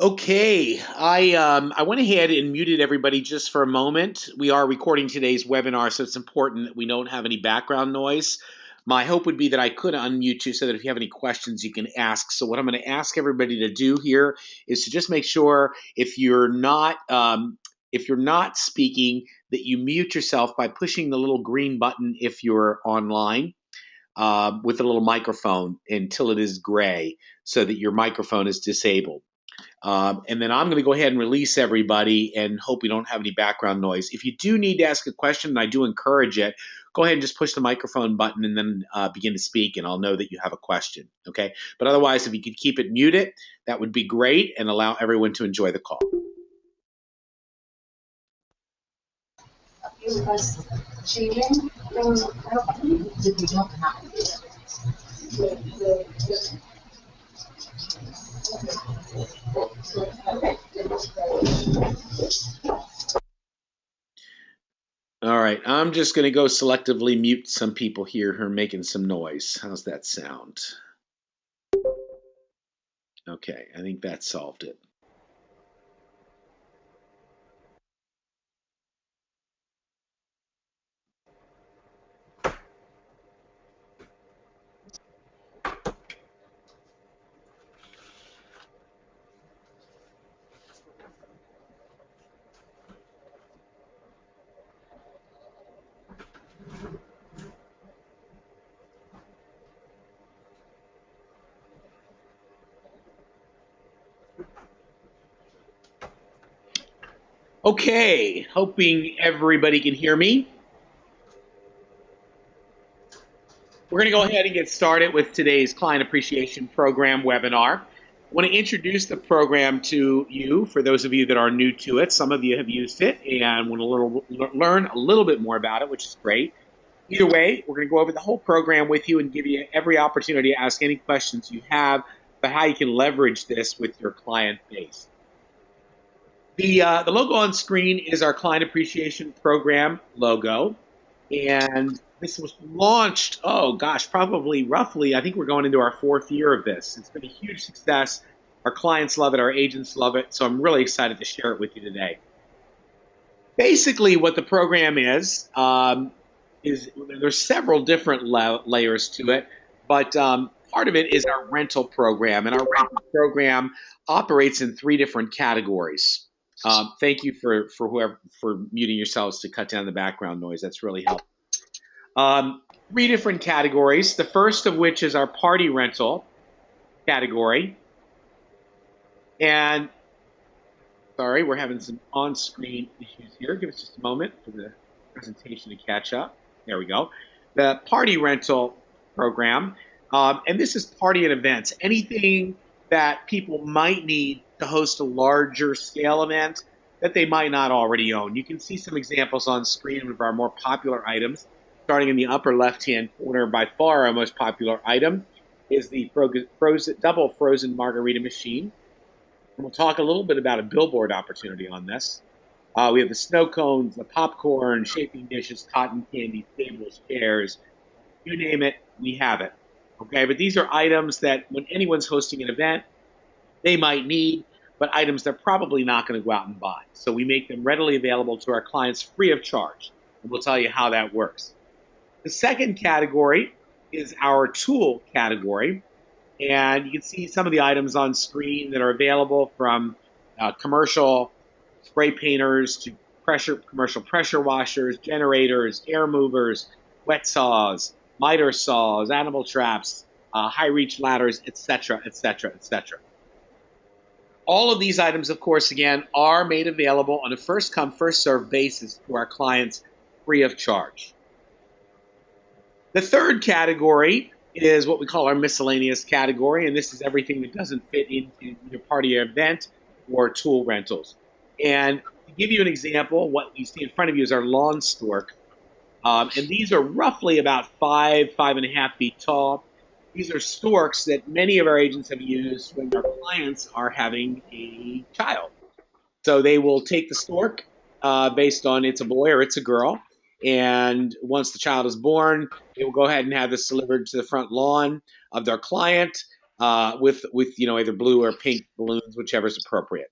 Okay, I went ahead and muted everybody just for a moment. We are recording today's webinar, so it's important that we don't have any background noise. My hope would be that I could unmute you so that if you have any questions, you can ask. So what I'm going to ask everybody to do here is to just make sure if you're not speaking, that you mute yourself by pushing the little green button if you're online with a little microphone until it is gray, so that your microphone is disabled. And then I'm going to go ahead and release everybody and hope we don't have any background noise. If you do need to ask a question, and I do encourage it, go ahead and just push the microphone button and then begin to speak, and I'll know that you have a question, okay? But otherwise, if you could keep it muted, that would be great and allow everyone to enjoy the call. All right, I'm just going to go selectively mute some people here who are making some noise. How's that sound? Okay, I think that solved it. Okay, hoping everybody can hear me. We're going to go ahead and get started with today's Client Appreciation Program webinar. I want to introduce the program to you for those of you that are new to it. Some of you have used it and want to learn a little bit more about it, which is great. Either way, we're going to go over the whole program with you and give you every opportunity to ask any questions you have about how you can leverage this with your client base. The logo on screen is our Client Appreciation Program logo, and this was launched, oh gosh, probably roughly, I think we're going into our 4th year of this. It's been a huge success. Our clients love it, our agents love it, so I'm really excited to share it with you today. Basically, what the program is there's several different layers to it, but part of it is our rental program, and our rental program operates in 3 different categories. Thank you for muting yourselves to cut down the background noise. That's really helpful. 3 different categories. The first of which is our party rental category. And sorry, we're having some on-screen issues here. Give us just a moment for the presentation to catch up. There we go. The party rental program, and this is party and events. Anything that people might need to host a larger scale event that they might not already own. You can see some examples on screen of our more popular items. Starting in the upper left-hand corner, by far our most popular item is the double frozen margarita machine. And we'll talk a little bit about a billboard opportunity on this. We have the snow cones, the popcorn, shaping dishes, cotton candy, tables, chairs, you name it, we have it. Okay, but these are items that when anyone's hosting an event, they might need, but items they're probably not going to go out and buy. So we make them readily available to our clients free of charge, and we'll tell you how that works. The second category is our tool category, and you can see some of the items on screen that are available, from commercial spray painters to commercial pressure washers, generators, air movers, wet saws, miter saws, animal traps, high reach ladders, etc., etc., etc. All of these items, of course, again, are made available on a first come, first served basis to our clients free of charge. The third category is what we call our miscellaneous category, and this is everything that doesn't fit into your party or event or tool rentals. And to give you an example, what you see in front of you is our lawn stork. And these are roughly about 5.5 feet tall. These are storks that many of our agents have used when their clients are having a child. So they will take the stork based on it's a boy or it's a girl, And once the child is born, they will go ahead and have this delivered to the front lawn of their client with either blue or pink balloons, whichever is appropriate.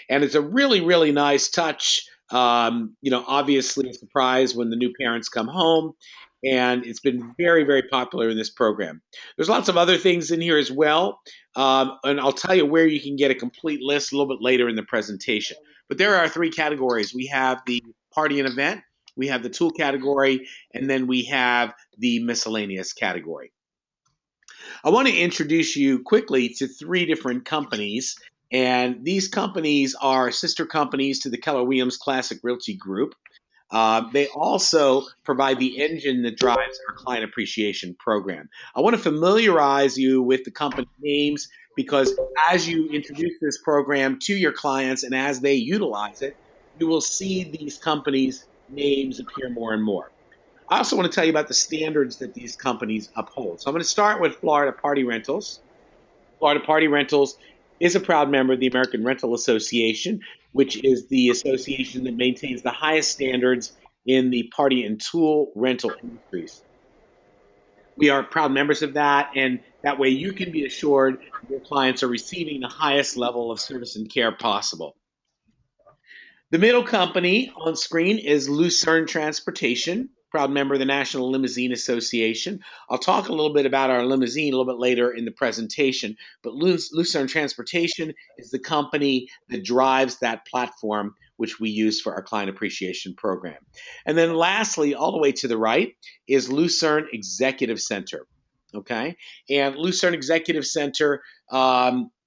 And it's a really, really nice touch. Obviously a surprise when the new parents come home. And it's been very, very popular in this program. There's lots of other things in here as well. And I'll tell you where you can get a complete list a little bit later in the presentation. But there are three categories. We have the party and event, we have the tool category, and then we have the miscellaneous category. I want to introduce you quickly to three different companies, and these companies are sister companies to the Keller Williams Classic Realty Group. They also provide the engine that drives our client appreciation program. I want to familiarize you with the company names because as you introduce this program to your clients and as they utilize it, you will see these companies' names appear more and more. I also want to tell you about the standards that these companies uphold. So I'm going to start with Florida Party Rentals. Florida Party Rentals is a proud member of the American Rental Association, which is the association that maintains the highest standards in the party and tool rental industries. We are proud members of that, and that way you can be assured your clients are receiving the highest level of service and care possible. The middle company on screen is Lucerne Transportation, proud member of the National Limousine Association. I'll talk a little bit about our limousine a little bit later in the presentation, but Lucerne Transportation is the company that drives that platform which we use for our client appreciation program. And then lastly, all the way to the right, is Lucerne Executive Center. Okay, and Lucerne Executive Center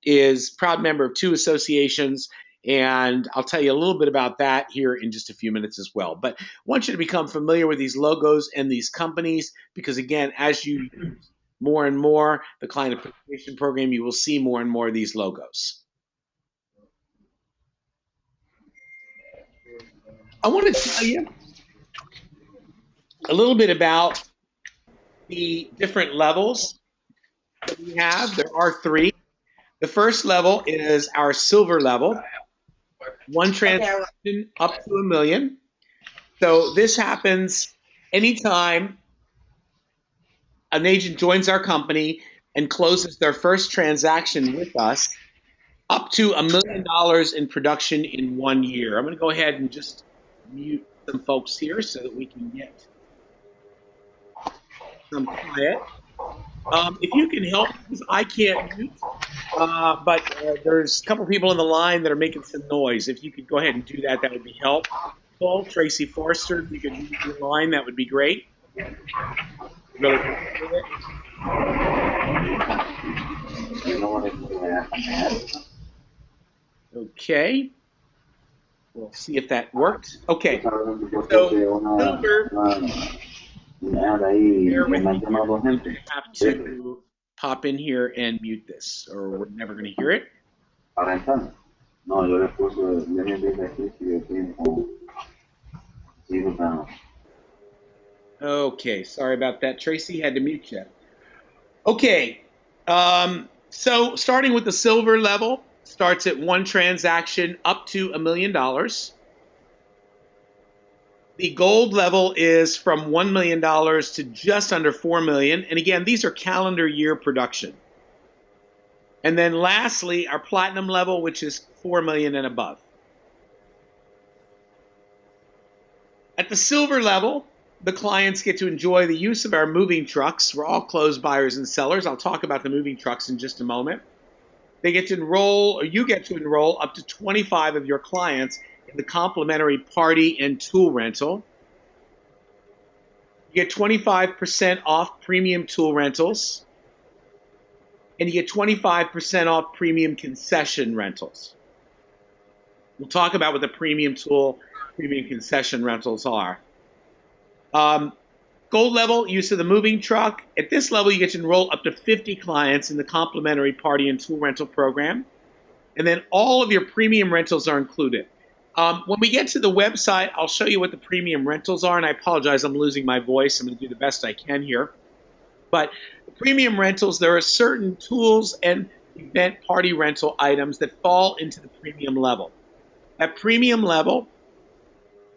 is proud member of two associations, and I'll tell you a little bit about that here in just a few minutes as well. But I want you to become familiar with these logos and these companies because, again, as you use more and more the client appreciation program, you will see more and more of these logos. I want to tell you a little bit about the different levels that we have. There are three. The first level is our silver level. One transaction up to $1 million. So this happens anytime an agent joins our company and closes their first transaction with us up to $1 million in production in 1 year. I'm going to go ahead and just mute some folks here so that we can get some quiet. If you can help, because I can't mute, but there's a couple people on the line that are making some noise. If you could go ahead and do that, that would be helpful. Tracy Forster, if you could mute your line, that would be great. Really appreciate it. Okay. We'll see if that worked. Okay. So, silver. Here with me, I have to pop in here and mute this, or we're never going to hear it. Okay, sorry about that, Tracy. Had to mute you. Okay, so starting with the silver level, starts at one transaction up to $1 million. The gold level is from $1 million to just under $4 million. And again, these are calendar year production. And then lastly, our platinum level, which is $4 million and above. At the silver level, the clients get to enjoy the use of our moving trucks. We're all closed buyers and sellers. I'll talk about the moving trucks in just a moment. They get to enroll, or you get to enroll up to 25 of your clients in the complimentary party and tool rental. You get 25% off premium tool rentals, and you get 25% off premium concession rentals. We'll talk about what the premium tool, premium concession rentals are. Gold level, use of the moving truck. At this level, you get to enroll up to 50 clients in the complimentary party and tool rental program. And then all of your premium rentals are included. When we get to the website, I'll show you what the premium rentals are. And I apologize, I'm losing my voice. I'm going to do the best I can here. But the premium rentals, there are certain tools and event party rental items that fall into the premium level. At premium level,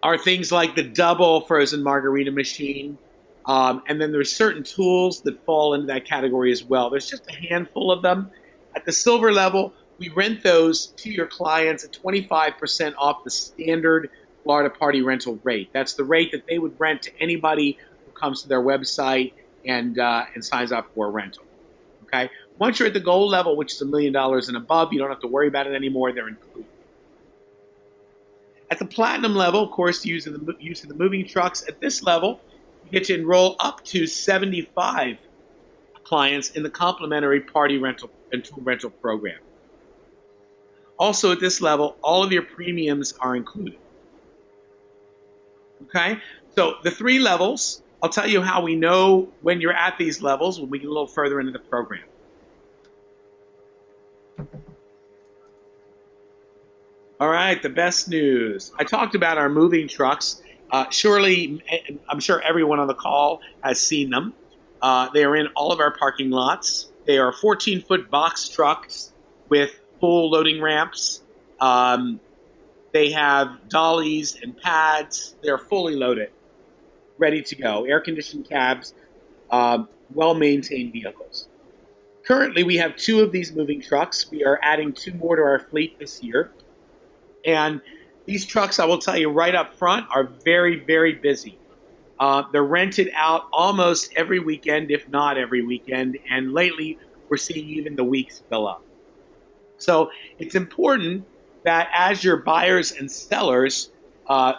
are things like the double frozen margarita machine. And then there's certain tools that fall into that category as well. There's just a handful of them. At the silver level, we rent those to your clients at 25% off the standard Florida Party rental rate. That's the rate that they would rent to anybody who comes to their website and signs up for a rental. Okay. Once you're at the gold level, which is $1 million and above, you don't have to worry about it anymore. They're included. At the platinum level, of course, use of the moving trucks. At this level, you get to enroll up to 75 clients in the complimentary party rental and tool rental program. Also, at this level, all of your premiums are included. Okay, so the 3 levels, I'll tell you how we know when you're at these levels when we get a little further into the program. All right, the best news. I talked about our moving trucks. Surely, I'm sure everyone on the call has seen them. They are in all of our parking lots. They are 14-foot box trucks with full loading ramps. They have dollies and pads. They're fully loaded, ready to go. Air-conditioned cabs, well-maintained vehicles. Currently, we have 2 of these moving trucks. We are adding 2 more to our fleet this year. And these trucks, I will tell you right up front, are very, very busy. They're rented out almost every weekend, if not every weekend. And lately, we're seeing even the weeks fill up. So it's important that as your buyers and sellers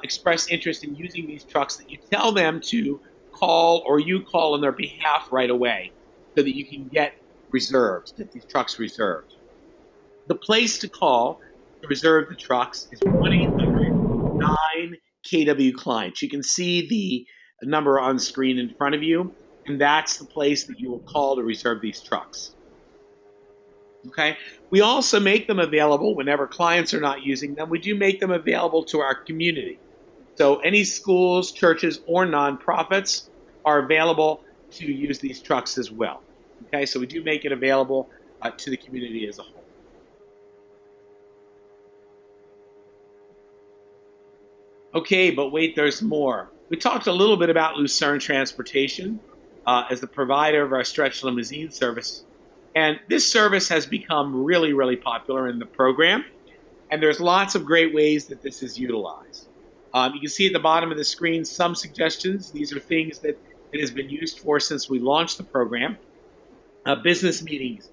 express interest in using these trucks, that you tell them to call or you call on their behalf right away so that you can get these trucks reserved. The place to call to reserve the trucks is 1-800-9-KW-CLIENTS. You can see the number on screen in front of you, and that's the place that you will call to reserve these trucks. Okay. We also make them available whenever clients are not using them. We do make them available to our community. So any schools, churches, or nonprofits are available to use these trucks as well. Okay. So we do make it available to the community as a whole. Okay, but wait, there's more. We talked a little bit about Lucerne Transportation as the provider of our stretch limousine service. And this service has become really, really popular in the program. And there's lots of great ways that this is utilized. You can see at the bottom of the screen some suggestions. These are things that it has been used for since we launched the program. Business meetings,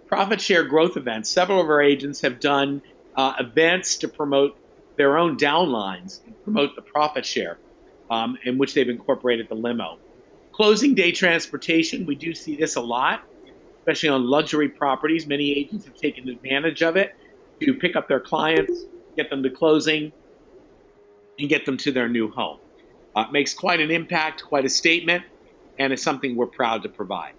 profit share growth events. Several of our agents have done events to promote their own downlines and promote the profit share in which they've incorporated the limo. Closing day transportation, we do see this a lot, especially on luxury properties. Many agents have taken advantage of it to pick up their clients, get them to closing, and get them to their new home. It makes quite an impact, quite a statement, and it's something we're proud to provide.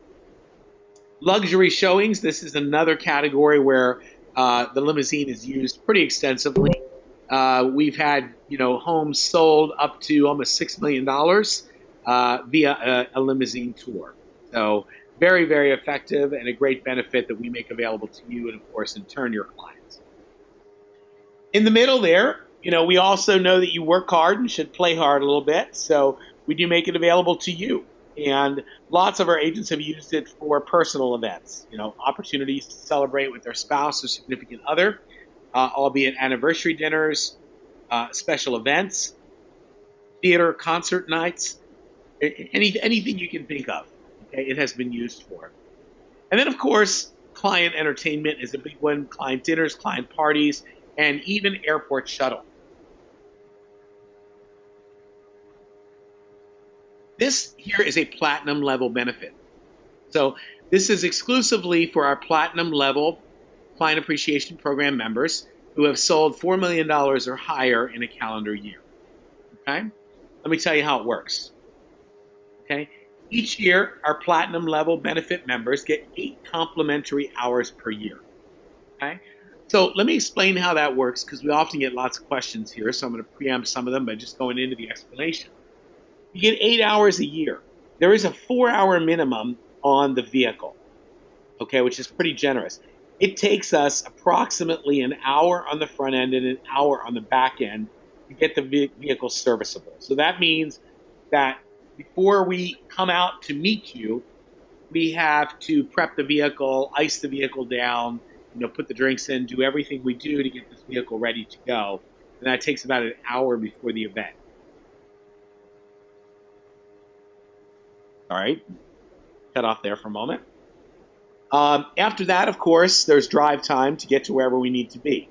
Luxury showings, this is another category where the limousine is used pretty extensively. We've had, homes sold up to almost $6 million via a limousine tour. So very, very effective and a great benefit that we make available to you and, of course, in turn, your clients. In the middle there, we also know that you work hard and should play hard a little bit. So we do make it available to you. And lots of our agents have used it for personal events, opportunities to celebrate with their spouse or significant other, albeit anniversary dinners, special events, theater, concert nights, anything you can think of. Okay, it has been used for. And then, of course, client entertainment is a big one, client dinners, client parties, and even airport shuttle. This here is a platinum level benefit. So this is exclusively for our platinum level client appreciation program members who have sold $4 million or higher in a calendar year. Okay? Let me tell you how it works. Okay? Each year, our platinum level benefit members get 8 complimentary hours per year. Okay? So let me explain how that works, because we often get lots of questions here, so I'm going to preempt some of them by just going into the explanation. You get 8 hours a year. There is a 4-hour minimum on the vehicle, okay, which is pretty generous. It takes us approximately an hour on the front end and an hour on the back end to get the vehicle serviceable. So that means that before we come out to meet you, we have to prep the vehicle, ice the vehicle down, put the drinks in, do everything we do to get this vehicle ready to go. And that takes about an hour before the event. All right, cut off there for a moment. After that, of course, there's drive time to get to wherever we need to be.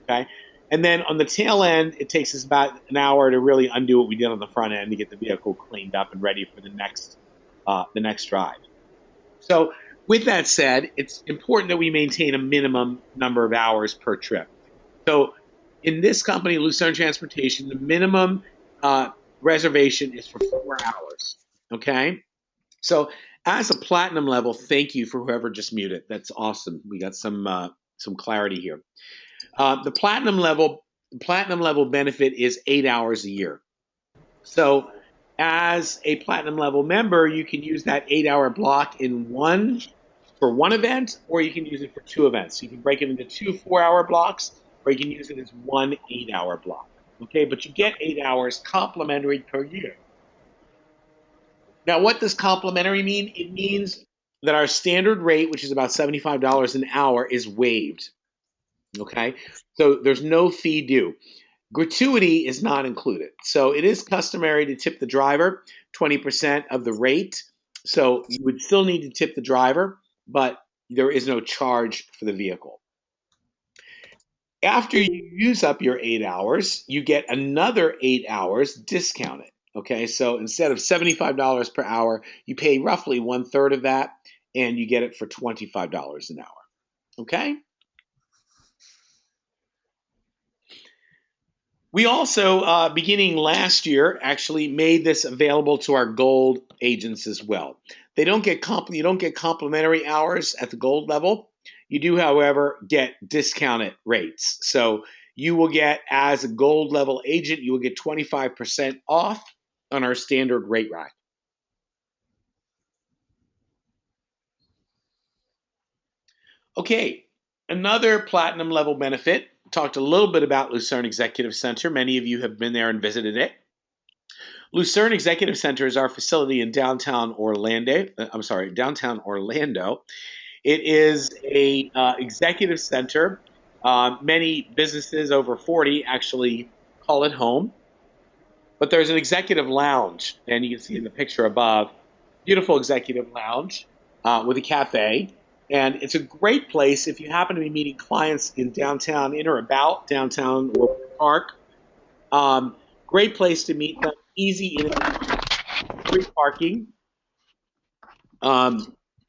Okay, and then on the tail end, it takes us about an hour to really undo what we did on the front end to get the vehicle cleaned up and ready for the next drive. So, with that said, it's important that we maintain a minimum number of hours per trip. So, in this company, Lucerne Transportation, the minimum reservation is for 4 hours. Okay, so as a platinum level, thank you for whoever just muted. That's awesome. We got some clarity here. The platinum level benefit is 8 hours a year. So as a platinum level member, you can use that 8-hour block for one event, or you can use it for 2 events. So you can break it into 2 4-hour blocks, or you can use it as 1 8-hour block. Okay, but you get 8 hours complimentary per year. Now, what does complimentary mean? It means that our standard rate, which is about $75 an hour, is waived. Okay, so there's no fee due. Gratuity is not included. So it is customary to tip the driver 20% of the rate. So you would still need to tip the driver, but there is no charge for the vehicle. After you use up your 8 hours, you get another 8 hours discounted. Okay, so instead of $75 per hour, you pay roughly 1/3 of that, and you get it for $25 an hour. Okay? We also, beginning last year, actually made this available to our gold agents as well. You don't get complimentary hours at the gold level. You do, however, get discounted rates. So you will get, as a gold level agent, you will get 25% off on our standard rate rack. Okay, another platinum level benefit. Talked a little bit about Lucerne Executive Center. Many of you have been there and visited it. Lucerne Executive Center is our facility in downtown Orlando. It is a executive center. Many businesses over 40 actually call it home. But there's an executive lounge, and you can see in the picture above, beautiful executive lounge with a cafe. And it's a great place if you happen to be meeting clients in or about downtown or park. Great place to meet them. Easy in free parking.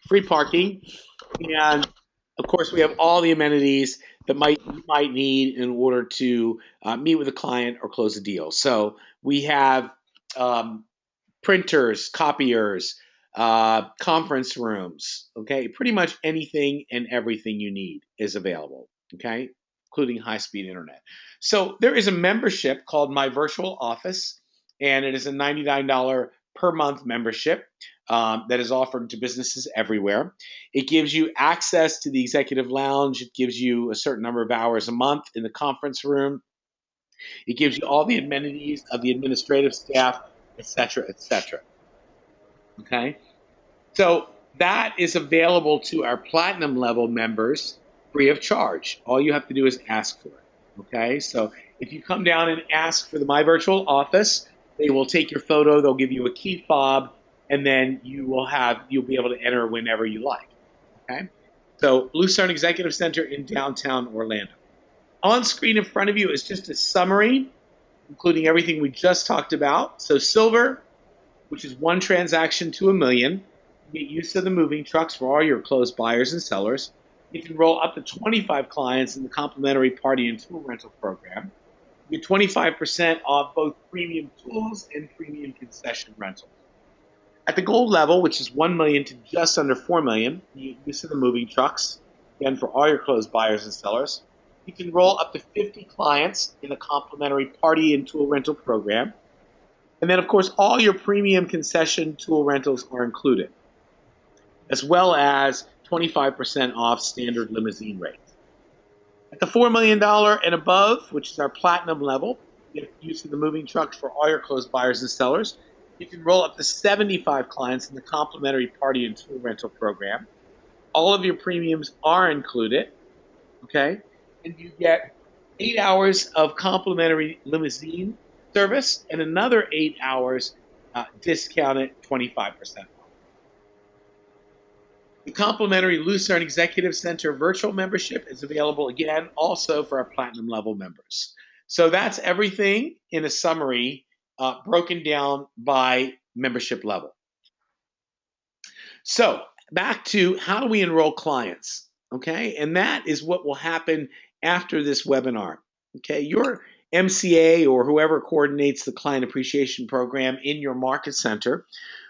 Free parking. And of course, we have all the amenities that you might need in order to meet with a client or close a deal. So we have printers, copiers, conference rooms, okay? Pretty much anything and everything you need is available, okay? Including high-speed internet. So there is a membership called My Virtual Office, and it is a $99 per month membership that is offered to businesses everywhere. It gives you access to the executive lounge. It gives you a certain number of hours a month in the conference room. It gives you all the amenities of the administrative staff, et cetera, et cetera. Okay? So that is available to our platinum level members free of charge. All you have to do is ask for it. Okay? So if you come down and ask for the My Virtual Office, they will take your photo, they'll give you a key fob, and then you'll be able to enter whenever you like. Okay? So Lucerne Executive Center in downtown Orlando. On screen in front of you is just a summary, including everything we just talked about. So Silver, which is 1 transaction to $1 million, you get use of the moving trucks for all your closed buyers and sellers. You can roll up to 25 clients in the complimentary party and tool rental program. You get 25% off both premium tools and premium concession rentals. At the gold level, which is $1 million to just under $4 million, you get use of the moving trucks, again, for all your closed buyers and sellers. You can roll up to 50 clients in the complimentary party and tool rental program. And then, of course, all your premium concession tool rentals are included, as well as 25% off standard limousine rates. At the $4 million and above, which is our platinum level, get use of the moving trucks for all your clothes buyers and sellers. You can roll up to 75 clients in the complimentary party and tool rental program. All of your premiums are included, okay? And you get 8 hours of complimentary limousine service and another 8 hours discounted 25%. The complimentary Lucerne Executive Center virtual membership is available again also for our platinum level members. So that's everything in a summary, broken down by membership level. So back to how do we enroll clients? Okay, and that is what will happen after this webinar. Okay, your MCA or whoever coordinates the client appreciation program in your market center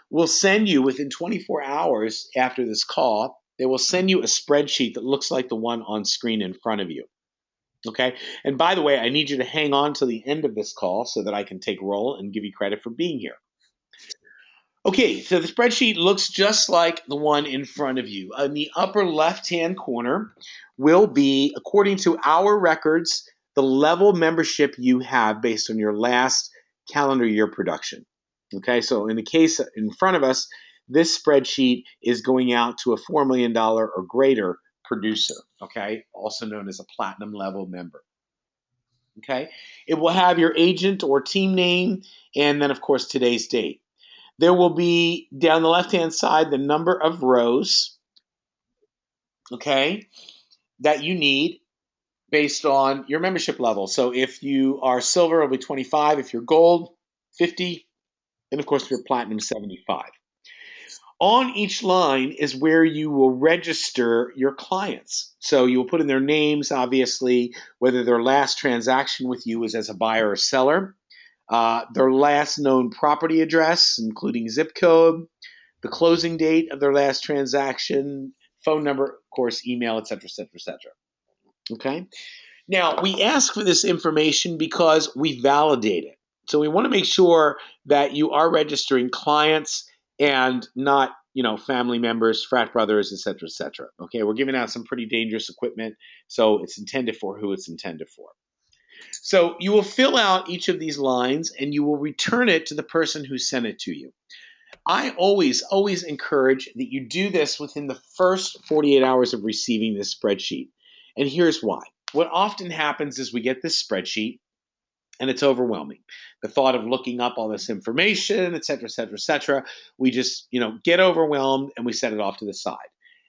will send you within 24 hours after this call, they will send you a spreadsheet that looks like the one on screen in front of you. Okay, and by the way, I need you to hang on to the end of this call so that I can take roll and give you credit for being here. Okay, so the spreadsheet looks just like the one in front of you. In the upper left-hand corner will be, according to our records, the level membership you have based on your last calendar year production. Okay, so in the case in front of us, this spreadsheet is going out to a $4 million or greater producer, okay, also known as a platinum level member. Okay, it will have your agent or team name and then, of course, today's date. There will be down the left-hand side the number of rows, okay, that you need based on your membership level. So if you are silver, it'll be 25. If you're gold, 50. And of course, if you're platinum, 75. On each line is where you will register your clients. So you will put in their names, obviously, whether their last transaction with you was as a buyer or seller, their last known property address, including zip code, the closing date of their last transaction, phone number, of course, email, et cetera, et cetera, et cetera. Okay. Now, we ask for this information because we validate it. So we want to make sure that you are registering clients and not, family members, frat brothers, et cetera, et cetera. Okay, we're giving out some pretty dangerous equipment, so it's intended for who it's intended for. So you will fill out each of these lines and you will return it to the person who sent it to you. I always encourage that you do this within the first 48 hours of receiving this spreadsheet. And here's why. What often happens is we get this spreadsheet and it's overwhelming. The thought of looking up all this information, et cetera, et cetera, et cetera, we just, get overwhelmed and we set it off to the side.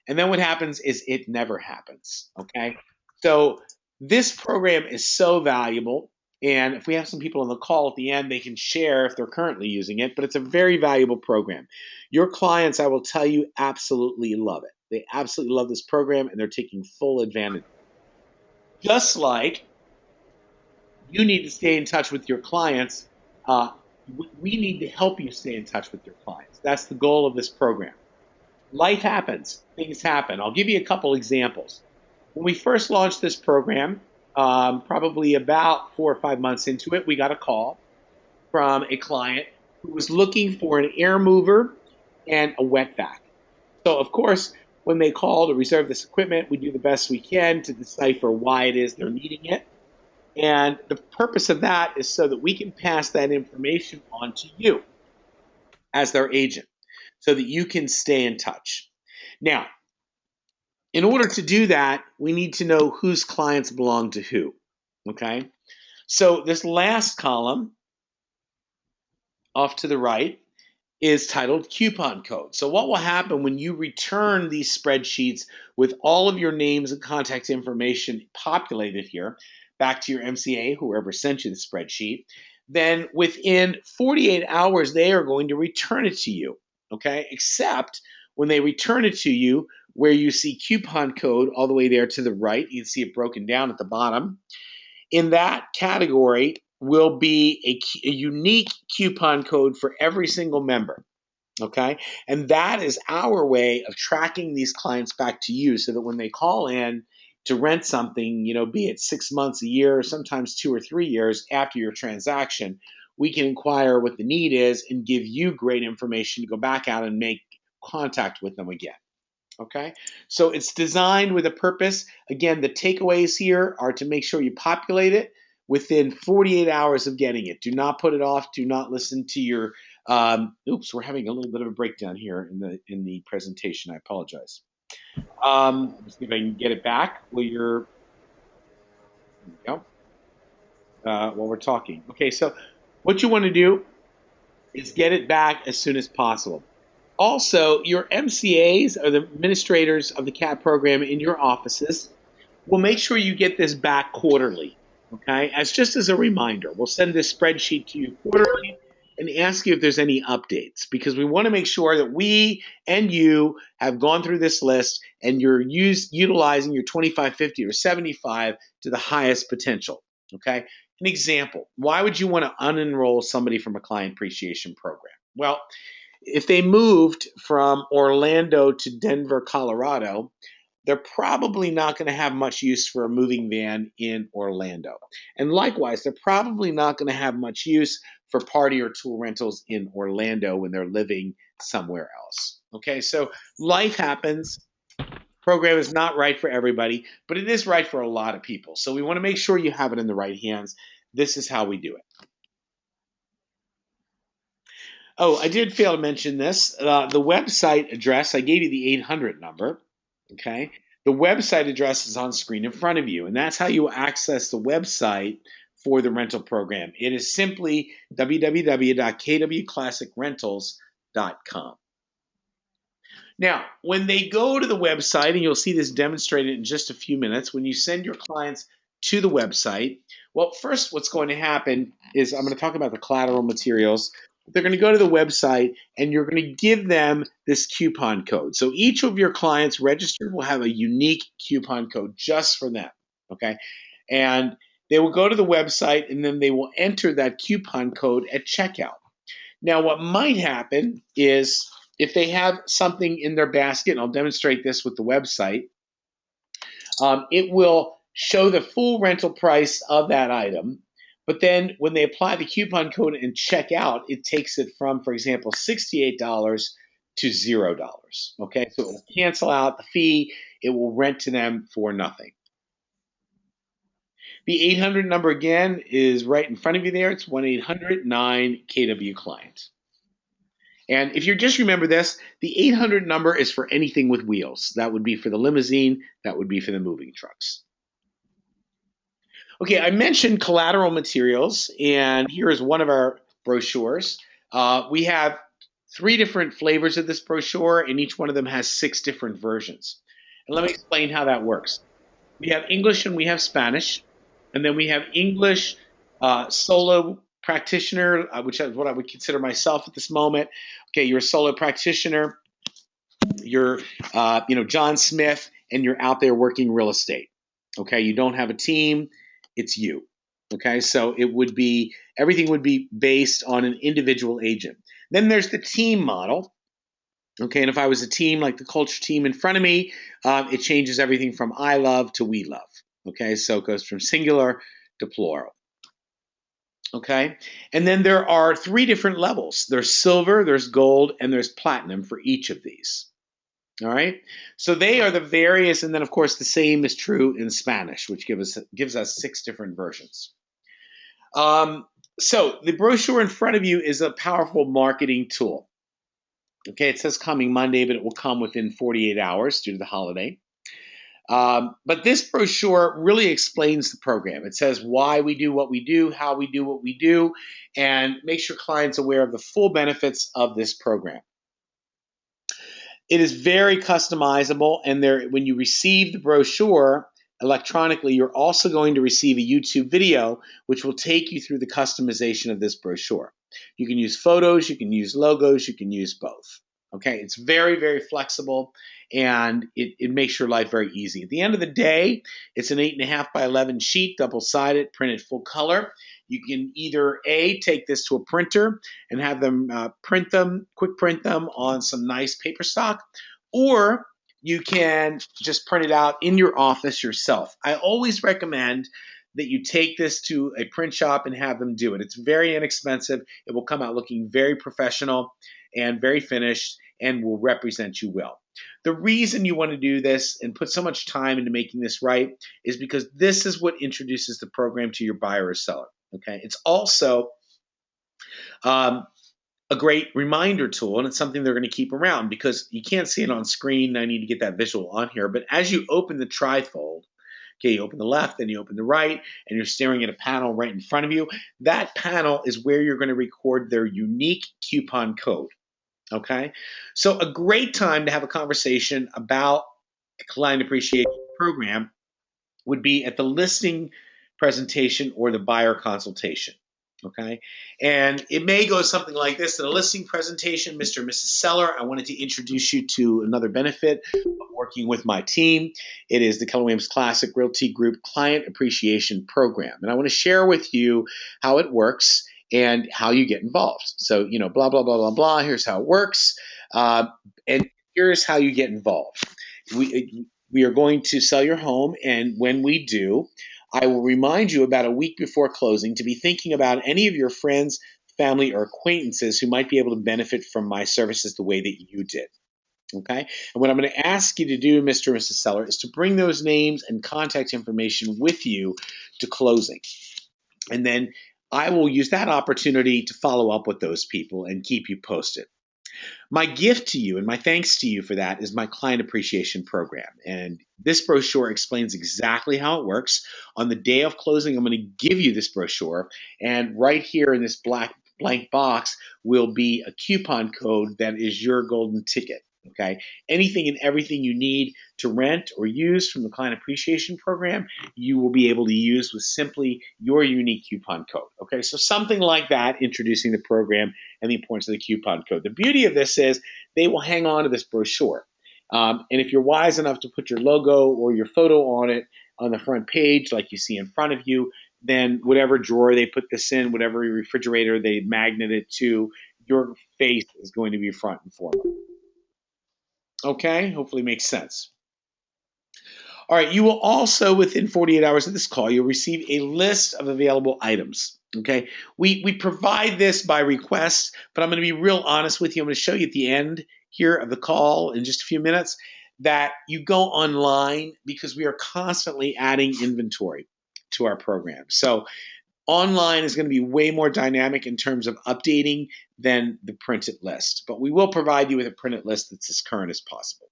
And then what happens is it never happens, okay? So this program is so valuable. And if we have some people on the call at the end, they can share if they're currently using it, but it's a very valuable program. Your clients, I will tell you, absolutely love it. They absolutely love this program and they're taking full advantage. Just like you need to stay in touch with your clients, we need to help you stay in touch with your clients. That's the goal of this program. Life happens, things happen. I'll give you a couple examples. When we first launched this program, probably about 4 or 5 months into it, we got a call from a client who was looking for an air mover and a wet vac. So, of course, when they call to reserve this equipment, we do the best we can to decipher why it is they're needing it. And the purpose of that is so that we can pass that information on to you as their agent so that you can stay in touch. Now, in order to do that, we need to know whose clients belong to who, okay? So this last column off to the right is titled coupon code. So what will happen when you return these spreadsheets with all of your names and contact information populated here back to your MCA, whoever sent you the spreadsheet, then within 48 hours, they are going to return it to you, okay? Except when they return it to you, where you see coupon code all the way there to the right, you can see it broken down at the bottom. In that category will be a unique coupon code for every single member, okay? And that is our way of tracking these clients back to you so that when they call in to rent something, be it 6 months, a year, sometimes 2 or 3 years after your transaction, we can inquire what the need is and give you great information to go back out and make contact with them again. Okay, so it's designed with a purpose. Again, the takeaways here are to make sure you populate it within 48 hours of getting it. Do not put it off. Do not listen to your oops, we're having a little bit of a breakdown here in the presentation. I apologize. Let's see if I can get it back while you're while we're talking. Okay, so what you want to do is get it back as soon as possible. Also, your MCAs, or the administrators of the CAT program in your offices, will make sure you get this back quarterly. Okay, just as a reminder, we'll send this spreadsheet to you quarterly and ask you if there's any updates, because we want to make sure that we and you have gone through this list and you're utilizing your 25, 50, or 75 to the highest potential. Okay, an example: why would you want to unenroll somebody from a client appreciation program? Well, if they moved from Orlando to Denver, Colorado, they're probably not going to have much use for a moving van in Orlando. And likewise, they're probably not going to have much use for party or tool rentals in Orlando when they're living somewhere else. Okay, so life happens. Program is not right for everybody, but it is right for a lot of people. So we want to make sure you have it in the right hands. This is how we do it. Oh, I did fail to mention this. The website address, I gave you the 800 number. Okay. The website address is on screen in front of you, and that's how you access the website for the rental program. It is simply www.kwclassicrentals.com. Now, when they go to the website, and you'll see this demonstrated in just a few minutes, when you send your clients to the website, well, first what's going to happen is I'm going to talk about the collateral materials. They're going to go to the website, and you're going to give them this coupon code. So each of your clients registered will have a unique coupon code just for them, okay? And they will go to the website, and then they will enter that coupon code at checkout. Now, what might happen is if they have something in their basket, and I'll demonstrate this with the website, it will show the full rental price of that item. But then when they apply the coupon code and check out, it takes it from, for example, $68 to $0. Okay, so it will cancel out the fee. It will rent to them for nothing. The 800 number again is right in front of you there. It's 1-800-9-KW-CLIENT. And if you just remember this, the 800 number is for anything with wheels. That would be for the limousine. That would be for the moving trucks. Okay, I mentioned collateral materials, and here is one of our brochures. We have 3 different flavors of this brochure, and each one of them has 6 different versions. And let me explain how that works. We have English and we have Spanish, and then we have English solo practitioner, which is what I would consider myself at this moment. Okay, you're a solo practitioner, you're John Smith, and you're out there working real estate. Okay, you don't have a team. It's you. Okay, so everything would be based on an individual agent. Then there's the team model. Okay, and if I was a team like the culture team in front of me, it changes everything from I love to we love. Okay, so it goes from singular to plural. Okay, and then there are 3 different levels. There's silver, there's gold, and there's platinum for each of these. All right, so they are the various, and then of course the same is true in Spanish, which gives us 6 different versions. So the brochure in front of you is a powerful marketing tool. Okay, it says coming Monday, but it will come within 48 hours due to the holiday. But this brochure really explains the program. It says why we do what we do, how we do what we do, and makes your clients aware of the full benefits of this program. It is very customizable, and when you receive the brochure electronically, you're also going to receive a YouTube video which will take you through the customization of this brochure. You can use photos, you can use logos, you can use both. Okay, it's very, very flexible, and it makes your life very easy. At the end of the day, it's an 8.5 by 11 sheet, double-sided, printed full color. You can either take this to a printer and have them quick print them on some nice paper stock, or you can just print it out in your office yourself. I always recommend that you take this to a print shop and have them do it. It's very inexpensive. It will come out looking very professional and very finished and will represent you well. The reason you want to do this and put so much time into making this right is because this is what introduces the program to your buyer or seller. Okay, it's also um, a great reminder tool, and it's something they're going to keep around because you can't see it on screen. I need to get that visual on here, but as you open the trifold, okay, you open the left, then you open the right, and you're staring at a panel right in front of you. That panel is where you're going to record their unique coupon code. Okay, so a great time to have a conversation about a client appreciation program would be at the listing presentation or the buyer consultation. Okay, and it may go something like this: in a listing presentation, Mr. and Mrs. Seller, I wanted to introduce you to another benefit of working with my team. It is the Keller Williams Classic Realty Group Client Appreciation Program, and I want to share with you how it works and how you get involved. So, blah blah blah blah blah. Here's how it works, and here's how you get involved. We are going to sell your home, and when we do, I will remind you about a week before closing to be thinking about any of your friends, family, or acquaintances who might be able to benefit from my services the way that you did. Okay? And what I'm going to ask you to do, Mr. and Mrs. Seller, is to bring those names and contact information with you to closing. And then I will use that opportunity to follow up with those people and keep you posted. My gift to you and my thanks to you for that is my client appreciation program. And this brochure explains exactly how it works. On the day of closing, I'm going to give you this brochure. And right here in this blank box will be a coupon code that is your golden ticket. Okay. Anything and everything you need to rent or use from the client appreciation program, you will be able to use with simply your unique coupon code. Okay. So something like that, introducing the program and the importance of the coupon code. The beauty of this is they will hang on to this brochure. And if you're wise enough to put your logo or your photo on it on the front page, like you see in front of you, then whatever drawer they put this in, whatever refrigerator they magnet it to, your face is going to be front and foremost. Okay, hopefully makes sense. All right, you will also, within 48 hours of this call, you'll receive a list of available items. Okay, we provide this by request, but I'm going to be real honest with you. I'm going to show you at the end here of the call in just a few minutes that you go online because we are constantly adding inventory to our program. So online is going to be way more dynamic in terms of updating than the printed list, but we will provide you with a printed list that's as current as possible.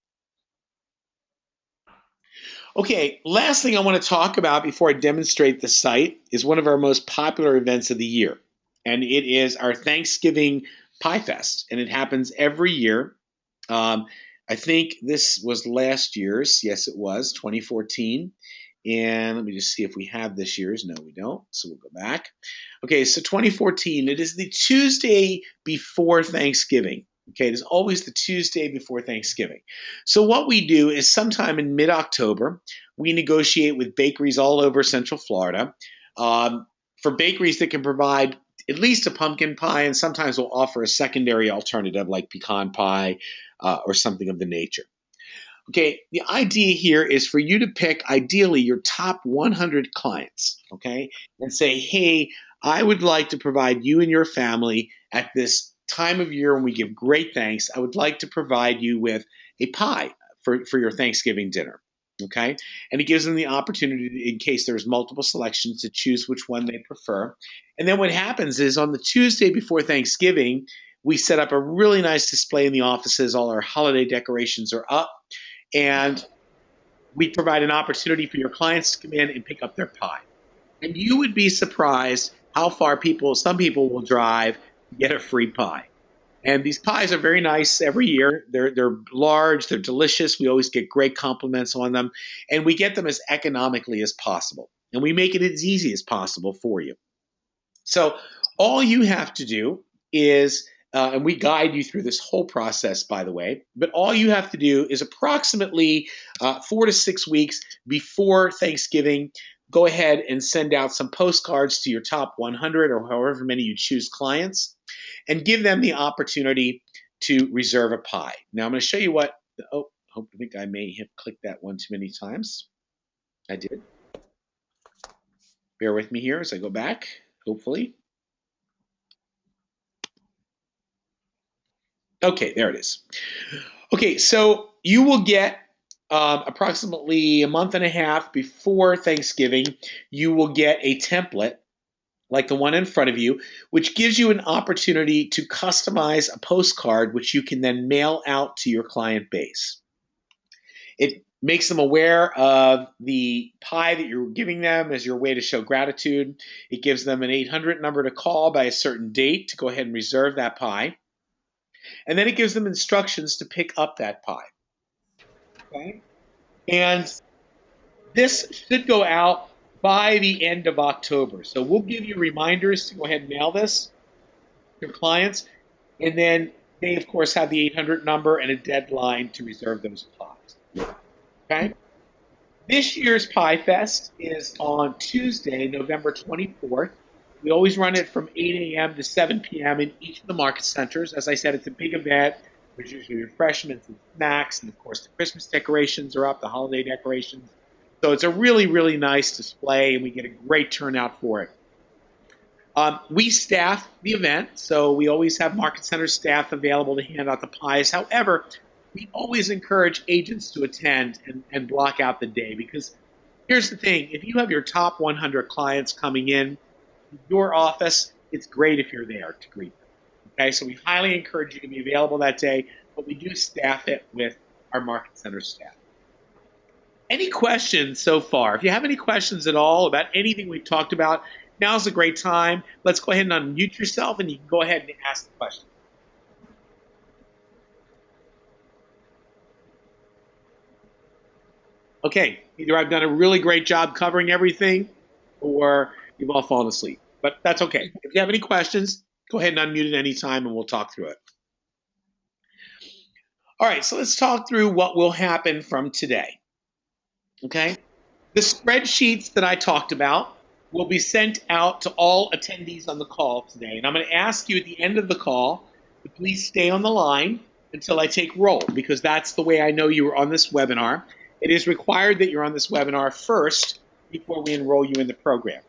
Okay, last thing I want to talk about before I demonstrate the site is one of our most popular events of the year, and it is our Thanksgiving Pie Fest, and it happens every year. I think this was last year's. Yes, it was 2014. And let me just see if we have this year's. No, we don't. So we'll go back. Okay, so 2014. It is the Tuesday before Thanksgiving. Okay, it is always the Tuesday before Thanksgiving. So what we do is sometime in mid-October, we negotiate with bakeries all over Central Florida for bakeries that can provide at least a pumpkin pie, and sometimes we'll offer a secondary alternative like pecan pie or something of the nature. Okay, the idea here is for you to pick ideally your top 100 clients, okay, and say, hey, I would like to provide you and your family at this time of year when we give great thanks. I would like to provide you with a pie for your Thanksgiving dinner, okay? And it gives them the opportunity, in case there's multiple selections, to choose which one they prefer. And then what happens is on the Tuesday before Thanksgiving, we set up a really nice display in the offices. All our holiday decorations are up. And we provide an opportunity for your clients to come in and pick up their pie. And you would be surprised how far some people will drive to get a free pie. And these pies are very nice every year. They're large, they're delicious. We always get great compliments on them. And we get them as economically as possible. And we make it as easy as possible for you. So all you have to do is and we guide you through this whole process, by the way, but all you have to do is approximately 4 to 6 weeks before Thanksgiving, go ahead and send out some postcards to your top 100 or however many you choose clients and give them the opportunity to reserve a pie. Now I'm going to show you what, I think I may have clicked that one too many times. I did. Bear with me here as I go back, hopefully. Okay, there it is. Okay, so you will get approximately a month and a half before Thanksgiving, you will get a template like the one in front of you, which gives you an opportunity to customize a postcard, which you can then mail out to your client base. It makes them aware of the pie that you're giving them as your way to show gratitude. It gives them an 800 number to call by a certain date to go ahead and reserve that pie. And then it gives them instructions to pick up that pie. Okay? And this should go out by the end of October. So we'll give you reminders to go ahead and mail this to your clients. And then they, of course, have the 800 number and a deadline to reserve those pies. Okay? This year's Pie Fest is on Tuesday, November 24th. We always run it from 8 a.m. to 7 p.m. in each of the market centers. As I said, it's a big event. There's usually refreshments and snacks, and of course, the Christmas decorations are up, the holiday decorations. So it's a really, really nice display, and we get a great turnout for it. We staff the event, so we always have market center staff available to hand out the pies. However, we always encourage agents to attend and block out the day, because here's the thing. If you have your top 100 clients coming in your office, it's great if you're there to greet them. Okay, so we highly encourage you to be available that day, but we do staff it with our market center staff. Any questions so far? If you have any questions at all about anything we've talked about, now's a great time. Let's go ahead and unmute yourself, and you can go ahead and ask the question. Okay, either I've done a really great job covering everything, or you've all fallen asleep. But that's okay. If you have any questions, go ahead and unmute at any time, and we'll talk through it. All right, so let's talk through what will happen from today. Okay, the spreadsheets that I talked about will be sent out to all attendees on the call today. And I'm going to ask you at the end of the call to please stay on the line until I take roll, because that's the way I know you were on this webinar. It is required that you're on this webinar first before we enroll you in the program.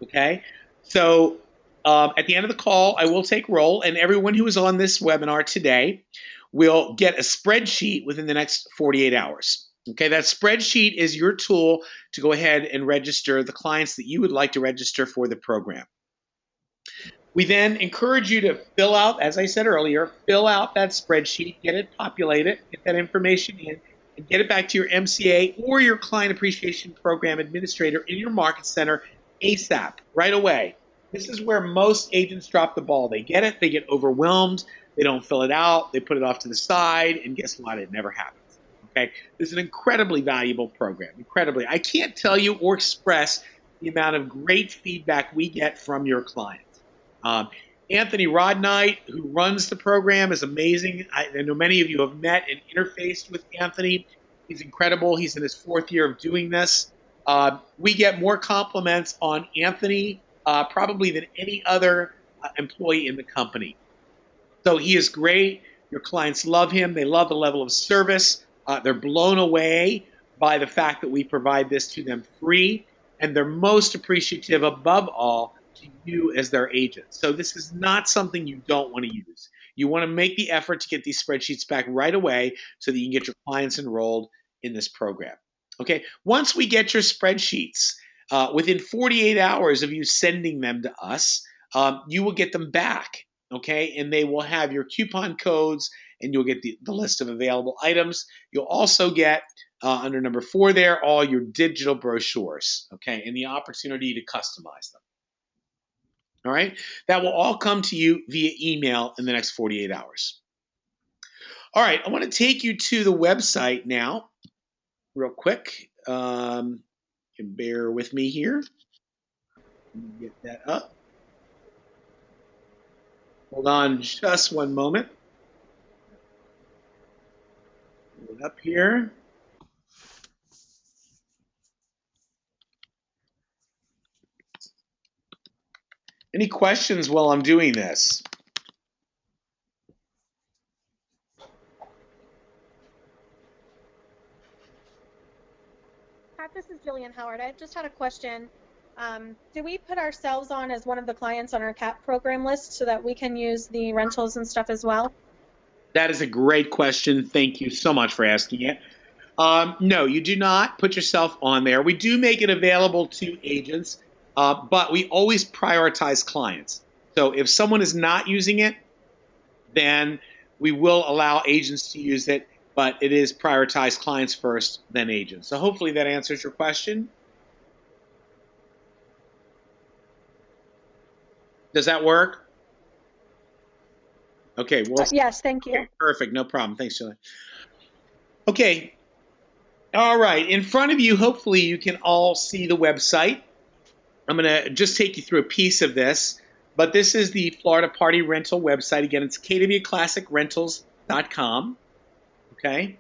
Okay, so at the end of the call, I will take roll, and everyone who is on this webinar today will get a spreadsheet within the next 48 hours. Okay, that spreadsheet is your tool to go ahead and register the clients that you would like to register for the program. We then encourage you to fill out, as I said earlier, fill out that spreadsheet, get it populated, get that information in, and get it back to your MCA or your Client Appreciation Program administrator in your market center ASAP, right away. This is where most agents drop the ball. They get it, they get overwhelmed, they don't fill it out, they put it off to the side, and guess what? It never happens. Okay, this is an incredibly valuable program. Incredibly. I can't tell you or express the amount of great feedback we get from your clients. Anthony Rodnight, who runs the program, is amazing. I know many of you have met and interfaced with Anthony. He's incredible. He's in his 4th year of doing this. We get more compliments on Anthony probably than any other employee in the company. So he is great. Your clients love him. They love the level of service. They're blown away by the fact that we provide this to them free, and they're most appreciative above all to you as their agent. So this is not something you don't want to use. You want to make the effort to get these spreadsheets back right away so that you can get your clients enrolled in this program. Okay, once we get your spreadsheets, within 48 hours of you sending them to us, you will get them back. Okay, and they will have your coupon codes, and you'll get the list of available items. You'll also get, under number 4 there, all your digital brochures, okay, and the opportunity to customize them. All right, that will all come to you via email in the next 48 hours. All right, I want to take you to the website now, real quick. You can bear with me here. Let me get that up. Hold on just one moment. Pull it up here. Any questions while I'm doing this? Pat, this is Jillian Howard. I just had a question. Do we put ourselves on as one of the clients on our CAP program list so that we can use the rentals and stuff as well? That is a great question. Thank you so much for asking it. No, you do not put yourself on there. We do make it available to agents, but we always prioritize clients. So if someone is not using it, then we will allow agents to use it, but it is prioritized clients first, then agents. So hopefully that answers your question. Does that work? Okay, well, Yes, thank you. perfect. No problem. Thanks, Julie. Okay. All right. In front of you, hopefully you can all see the website. I'm going to just take you through a piece of this, but this is the Florida Party Rental website. Again, it's kwclassicrentals.com. Okay.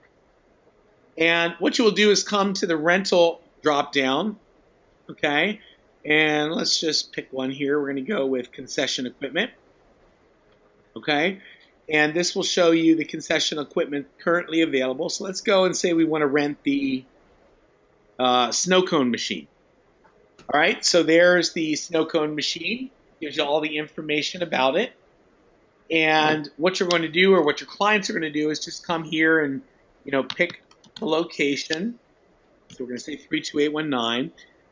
And what you will do is come to the rental drop down. Okay. And let's just pick one here. We're going to go with concession equipment. Okay. And this will show you the concession equipment currently available. So let's go and say we want to rent the snow cone machine. All right, so there's the snow cone machine. Gives you all the information about it. And what you're going to do, or what your clients are going to do, is just come here and pick the location. So we're going to say 32819.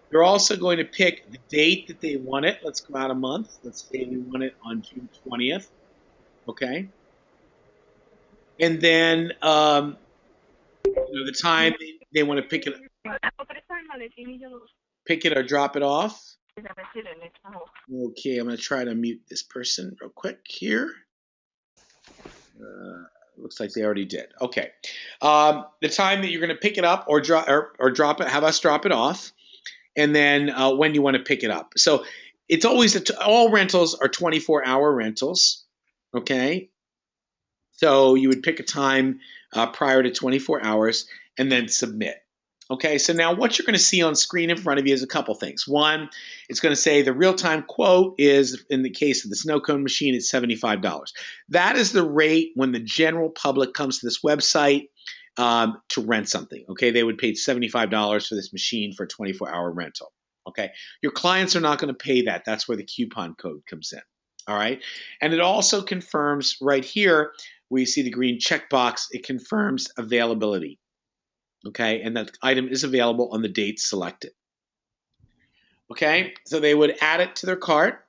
They're also going to pick the date that they want it. Let's go out a month. Let's say we want it on June 20th. Okay. And then the time they want to pick it or drop it off. Okay, I'm going to try to mute this person real quick here. Looks like they already did. Okay. The time that you're going to pick it up or drop it, have us drop it off, and then when you want to pick it up. So it's always all rentals are 24-hour rentals. Okay. So you would pick a time prior to 24 hours and then submit. Okay, so now what you're going to see on screen in front of you is a couple things. One, it's going to say the real-time quote is, in the case of the snow cone machine, it's $75. That is the rate when the general public comes to this website to rent something. Okay, they would pay $75 for this machine for a 24-hour rental. Okay, your clients are not going to pay that. That's where the coupon code comes in. All right, and it also confirms right here where you see the green checkbox, it confirms availability. Okay, and that item is available on the date selected. Okay, so they would add it to their cart.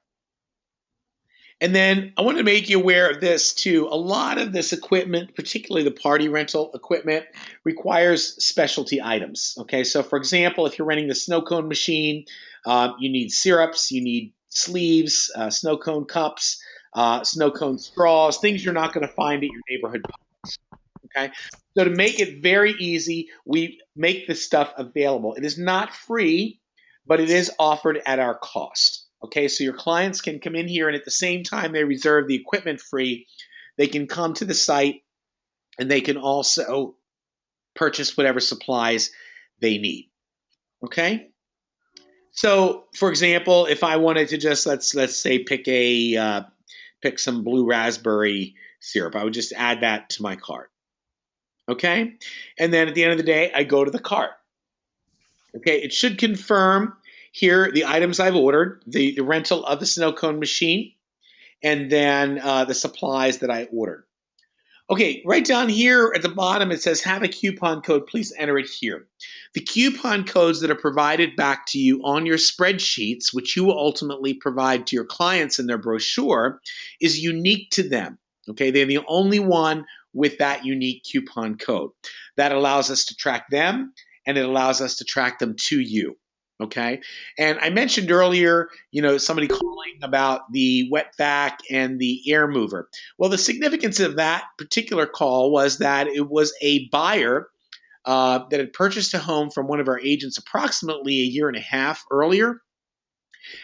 And then I want to make you aware of this too. A lot of this equipment, particularly the party rental equipment, requires specialty items. Okay, so for example, if you're renting the snow cone machine, you need syrups, you need sleeves, snow cone cups, snow cone straws, things you're not going to find at your neighborhood Publix. Okay, so to make it very easy, we make this stuff available. It is not free, but it is offered at our cost. Okay, so your clients can come in here, and at the same time they reserve the equipment free, they can come to the site and they can also purchase whatever supplies they need. Okay, so for example, if I wanted to just let's say pick some blue raspberry syrup, I would just add that to my cart. Okay, and then at the end of the day, I go to the cart. Okay, it should confirm here the items I've ordered, the rental of the snow cone machine, and then the supplies that I ordered. Okay, right down here at the bottom, it says have a coupon code. Please enter it here. The coupon codes that are provided back to you on your spreadsheets, which you will ultimately provide to your clients in their brochure, is unique to them. Okay, they're the only one with that unique coupon code. That allows us to track them, and it allows us to track them to you. Okay, and I mentioned earlier, somebody calling about the wet vac and the air mover. Well, the significance of that particular call was that it was a buyer that had purchased a home from one of our agents approximately a year and a half earlier,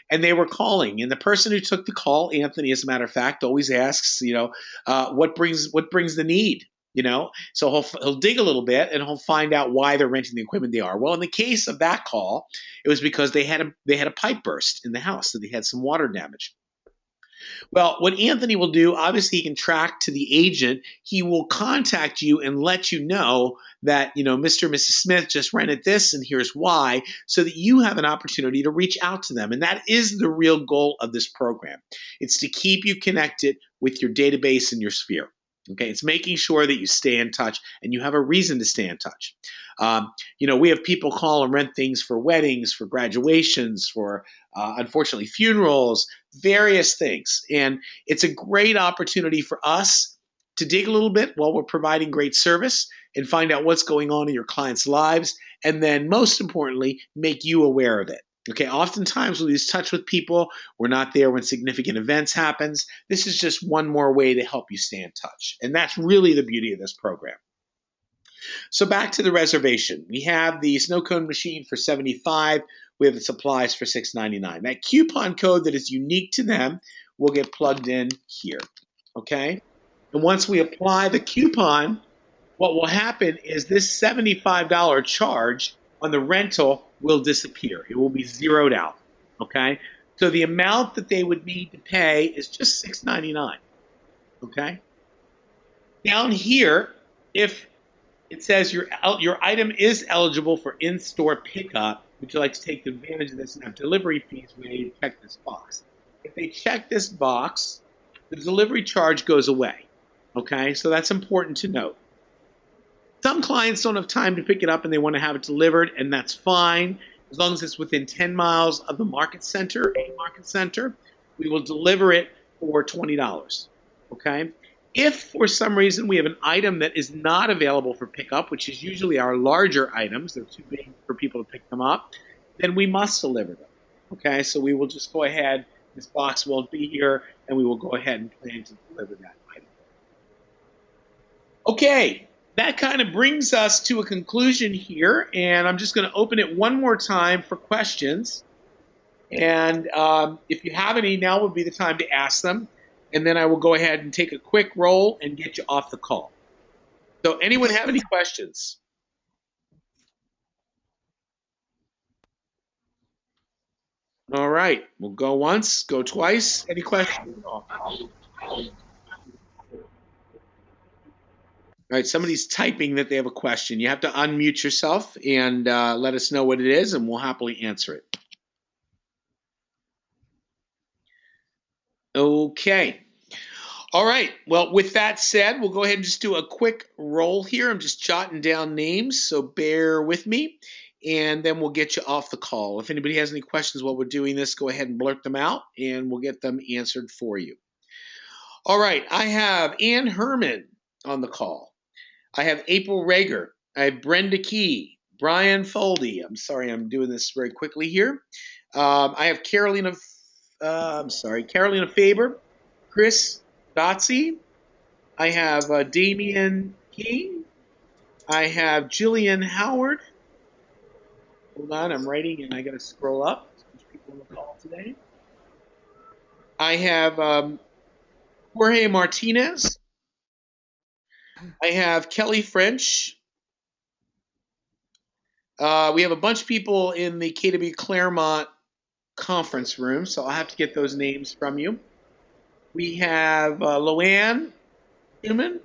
and they were calling. And the person who took the call, Anthony, as a matter of fact, always asks, what brings the need? So he'll dig a little bit and he'll find out why they're renting the equipment they are. Well, in the case of that call, it was because they had a pipe burst in the house, so they had some water damage. Well, what Anthony will do, obviously, he can track to the agent. He will contact you and let you know that, Mr. and Mrs. Smith just rented this and here's why, so that you have an opportunity to reach out to them. And that is the real goal of this program. It's to keep you connected with your database and your sphere. Okay, it's making sure that you stay in touch and you have a reason to stay in touch. We have people call and rent things for weddings, for graduations, for unfortunately funerals, various things. And it's a great opportunity for us to dig a little bit while we're providing great service and find out what's going on in your clients' lives. And then most importantly, make you aware of it. Okay, oftentimes we lose touch with people. We're not there when significant events happens. This is just one more way to help you stay in touch. And that's really the beauty of this program. So back to the reservation. We have the snow cone machine for $75. We have the supplies for $6.99. That coupon code that is unique to them will get plugged in here. Okay? And once we apply the coupon, what will happen is this $75 charge on the rental will disappear. It will be zeroed out, okay? So the amount that they would need to pay is just $6.99, okay? Down here, if it says your item is eligible for in-store pickup, would you like to take advantage of this and have delivery fees waived? Check this box. If they check this box, the delivery charge goes away, okay? So that's important to note. Some clients don't have time to pick it up and they want to have it delivered, and that's fine. As long as it's within 10 miles of the market center, we will deliver it for $20, okay? If for some reason we have an item that is not available for pickup, which is usually our larger items, they're too big for people to pick them up, then we must deliver them, okay? So we will just go ahead, this box won't be here, and we will go ahead and plan to deliver that item. Okay. That kind of brings us to a conclusion here, and I'm just going to open it one more time for questions. And if you have any, now would be the time to ask them, and then I will go ahead and take a quick roll and get you off the call. So anyone have any questions? All right, we'll go once, go twice. Any questions? All right, somebody's typing that they have a question. You have to unmute yourself and let us know what it is, and we'll happily answer it. Okay. All right. Well, with that said, we'll go ahead and just do a quick roll here. I'm just jotting down names, so bear with me, and then we'll get you off the call. If anybody has any questions while we're doing this, go ahead and blurt them out, and we'll get them answered for you. All right. I have Ann Herman on the call. I have April Rager. I have Brenda Key, Brian Foldy. I'm sorry, I'm doing this very quickly here. I have Carolina Faber, Chris Dotsie. I have Damian King. I have Jillian Howard. Hold on, I'm writing and I got to scroll up. There's people on the call today. I have Jorge Martinez. I have Kelly French. We have a bunch of people in the KW Claremont conference room, so I'll have to get those names from you. We have Loanne Newman,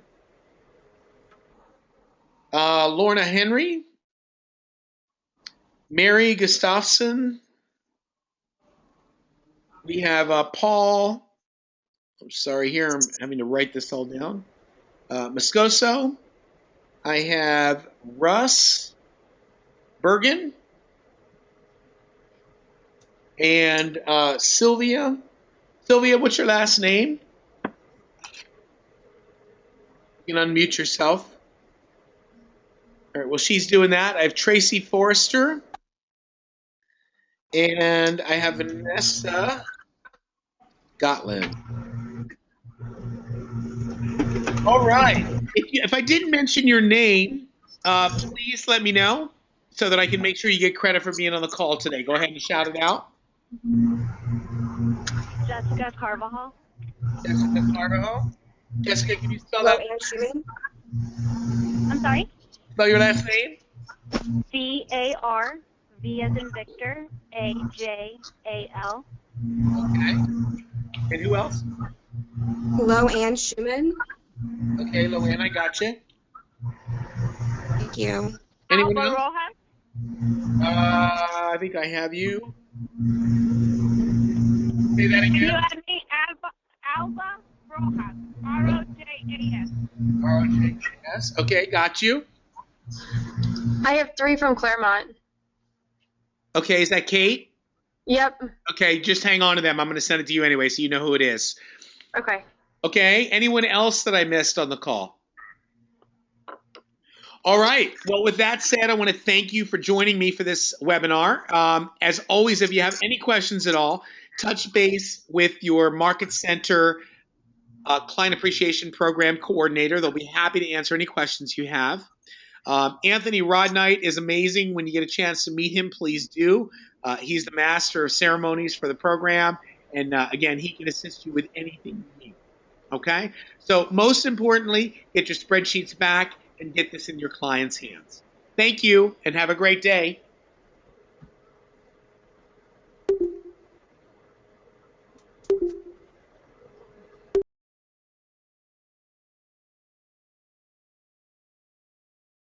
Lorna Henry, Mary Gustafson. We have Paul. I'm sorry here, I'm having to write this all down. Moscoso. I have Russ Bergen and Sylvia. Sylvia, what's your last name? You can unmute yourself. All right, well, she's doing that. I have Tracy Forrester. And I have Vanessa Gottlieb. All right. If I didn't mention your name, please let me know so that I can make sure you get credit for being on the call today. Go ahead and shout it out. Jessica Carvajal. Jessica Carvajal. Jessica, can you spell that? I'm sorry? Spell your last name. C-A-R, V as in Victor, A-J-A-L. Okay. And who else? Loanne Schumann. Okay, Loanne, I got you. Thank you. Anyone Alba else? Rojas. I think I have you. Say that You again. had me, Alba? Rojas. R-O-J-A-S. R-O-J-A-S. Okay, got you. I have 3 from Claremont. Okay, is that Kate? Yep. Okay, just hang on to them. I'm going to send it to you anyway so you know who it is. Okay. Okay, anyone else that I missed on the call? All right. Well, with that said, I want to thank you for joining me for this webinar. As always, if you have any questions at all, touch base with your Market Center Client Appreciation Program coordinator. They'll be happy to answer any questions you have. Anthony Rodnight is amazing. When you get a chance to meet him, please do. He's the master of ceremonies for the program. And again, he can assist you with anything you need. Okay? So most importantly, get your spreadsheets back and get this in your client's hands. Thank you and have a great day.